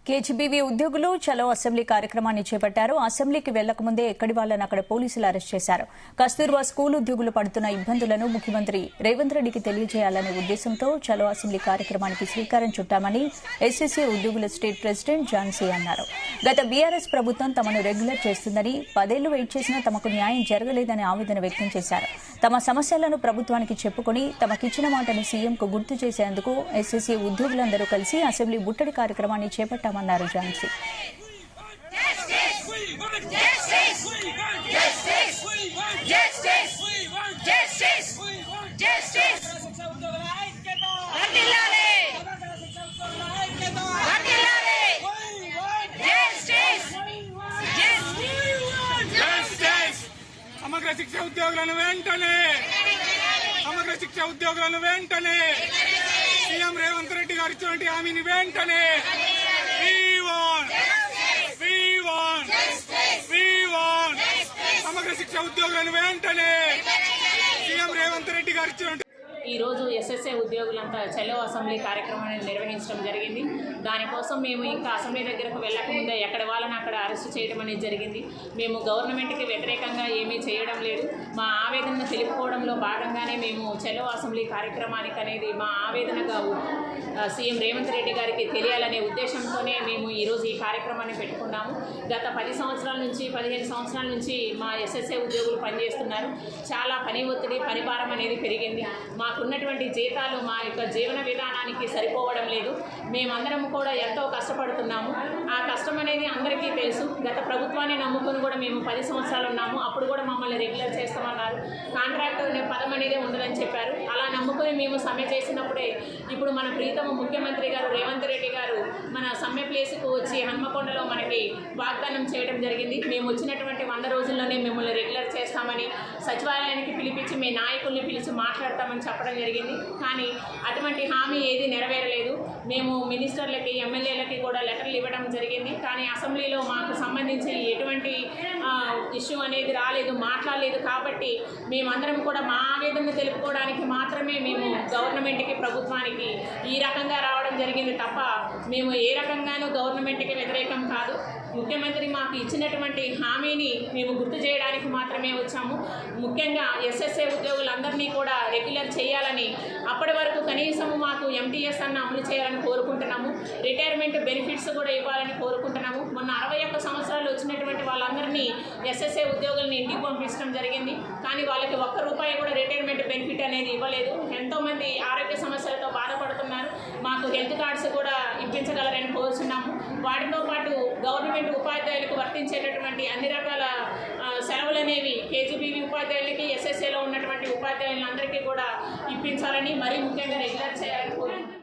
KGBV ఉద్యోగులు చలో assembly కార్యక్రమాన్ని చేపట్టారు. అసెంబ్లీకి వెళ్లకముందే ఎక్కడి వాళ్లను అక్కడ పోలీసులు అరెస్ట్ చేశారు. కస్తూర్బా స్కూల్ ఉద్యోగులు పడుతున్న ఇబ్బందులను ముఖ్యమంత్రి రేవంత్ రెడ్డికి తెలియజేయాలనే ఉద్దేశంతో చలో అసెంబ్లీ కార్యక్రమానికి శ్రీకారం చుట్టామని ఎస్ఎస్సీ ఉద్యోగుల స్టేట్ ప్రెసిడెంట్ ఝాన్సీ అన్నారు. గత బీఆర్ఎస్ ప్రభుత్వం తమను రెగ్యులర్ చేస్తుందని, 10 ఏళ్లు వెయిట్ చేసినా తమకు న్యాయం జరగలేదని ఆవేదన వ్యక్తం చేశారు. తమ సమస్యలను ప్రభుత్వానికి చెప్పుకుని తమకిచ్చిన మాటను సీఎంకు గుర్తు చేసేందుకు ఎస్ఎస్సీ ఉద్యోగులందరూ కలిసి అసెంబ్లీ ముట్టడి కార్యక్రమాన్ని చేపట్టామన్నారు ఝాన్సీ. సమగ్ర శిక్ష ఉద్యోగులను వెంటనే సీఎం రేవంత్ రెడ్డి గారు ఇచ్చినటువంటి హామీని వెంటనే సమగ్ర శిక్ష ఉద్యోగులను వెంటనే సీఎం రేవంత్ రెడ్డి గారు ఇచ్చినటువంటి ఈరోజు ఎస్ఎస్ఏ ఉద్యోగులంతా చలో అసెంబ్లీ కార్యక్రమాన్ని నిర్వహించడం జరిగింది. దానికోసం మేము ఇంకా అసెంబ్లీ దగ్గరకు వెళ్ళకముందే ఎక్కడ వాళ్ళని అక్కడ అరెస్టు చేయడం అనేది జరిగింది. మేము గవర్నమెంట్కి వ్యతిరేకంగా ఏమీ చేయడం లేదు. మా ఆవేదనను తెలుపుకోవడంలో భాగంగానే మేము చలో అసెంబ్లీ కార్యక్రమానికి అనేది మా ఆవేదనగా సీఎం రేవంత్ రెడ్డి గారికి తెలియాలనే ఉద్దేశంతోనే మేము ఈరోజు ఈ కార్యక్రమాన్ని పెట్టుకున్నాము. గత 10 సంవత్సరాల నుంచి 15 సంవత్సరాల నుంచి మా ఎస్ఎస్ఏ ఉద్యోగులు పనిచేస్తున్నారు. చాలా పని ఒత్తిడి, పని భారం అనేది పెరిగింది. మాకున్నటువంటి జీతాలు మా యొక్క జీవన విధానానికి సరిపోవడం లేదు. మేమందరం కూడా ఎంతో కష్టపడుతున్నాము. ఆ కష్టం అనేది అందరికీ తెలుసు. గత ప్రభుత్వాన్ని నమ్ముకొని కూడా మేము 10 సంవత్సరాలు ఉన్నాము. అప్పుడు కూడా మమ్మల్ని రెగ్యులర్ చేస్తామన్నారు. కాంట్రాక్ట్ అనే పదం అనేది ఉండదని చెప్పారు. అలా నమ్ముకొని మేము సమ్మె చేసినప్పుడే ఇప్పుడు మన ప్రీతమ ముఖ్యమంత్రి గారు రేవంత్ రెడ్డి గారు మన సమ్మె ప్లేస్కు వచ్చి హన్మకొండలో మనకి వాగ్దానం చేయడం జరిగింది. మేము వచ్చినటువంటి 100 రోజుల్లోనే మిమ్మల్ని రెగ్యులర్ చేస్తామని, సచివాలయానికి పిలిపించి మీ నాయకుల్ని పిలిచి మాట్లాడతామని చెప్పడం జరిగింది. కానీ అటువంటి హామీ ఏది నెరవేరలేదు. మేము మినిస్టర్లకి, ఎమ్మెల్యేలకి కూడా లెటర్లు ఇవ్వడం జరిగింది. కానీ అసెంబ్లీలో మాకు సంబంధించి ఎటువంటి ఇష్యూ అనేది రాలేదు, మాట్లాడలేదు. కాబట్టి మేమందరం కూడా మా ఆవేదనను తెలుపుకోవడానికి మాత్రమే మేము గవర్నమెంట్కి, ప్రభుత్వానికి ఈ రకంగా రావడం జరిగింది తప్ప మేము ఏ రకంగానూ గవర్నమెంట్కి వ్యతిరేకం కాదు. ముఖ్యమంత్రి మాకు ఇచ్చినటువంటి హామీని మేము గుర్తు చేయడానికి మాత్రమే వచ్చాము. ముఖ్యంగా ఎస్ఎస్ఏ ఉద్యోగులందరినీ కూడా రెగ్యులర్ చేయాలని, అప్పటి వరకు కనీసం మాకు ఎంటీఎస్ అన్న అమలు చేయాలని కోరుకుంటున్నాము. రిటైర్మెంట్ బెనిఫిట్స్ కూడా ఇవ్వాలని కోరుకుంటున్నాము. మొన్న 61 సంవత్సరాలు వచ్చినటువంటి వాళ్ళందరినీ ఎస్ఎస్ఏ ఉద్యోగులను ఇంటికి పంపించడం జరిగింది. కానీ వాళ్ళకి ₹1 కూడా రిటైర్మెంట్ బెనిఫిట్ అనేది ఇవ్వలేదు. ఎంతోమంది ఆరోగ్య సమస్యలతో బాధపడుతున్నారు. మాకు హెల్త్ కార్డ్స్ కూడా ఇప్పించగలరని కోరుచున్నాము. వాటితో పాటు గవర్నమెంట్ ఉపాధ్యాయులకు వర్తించేటటువంటి అన్ని రకాల సెలవులు అనేవి కేజీబీవీ ఉపాధ్యాయులకి, ఎస్ఎస్ఏలో ఉన్నటువంటి ఉపాధ్యాయులందరికీ కూడా ఇప్పించాలని, మరీ ముఖ్యంగా రెగ్యులర్ చేయాలని కోరుకుంటున్నాము.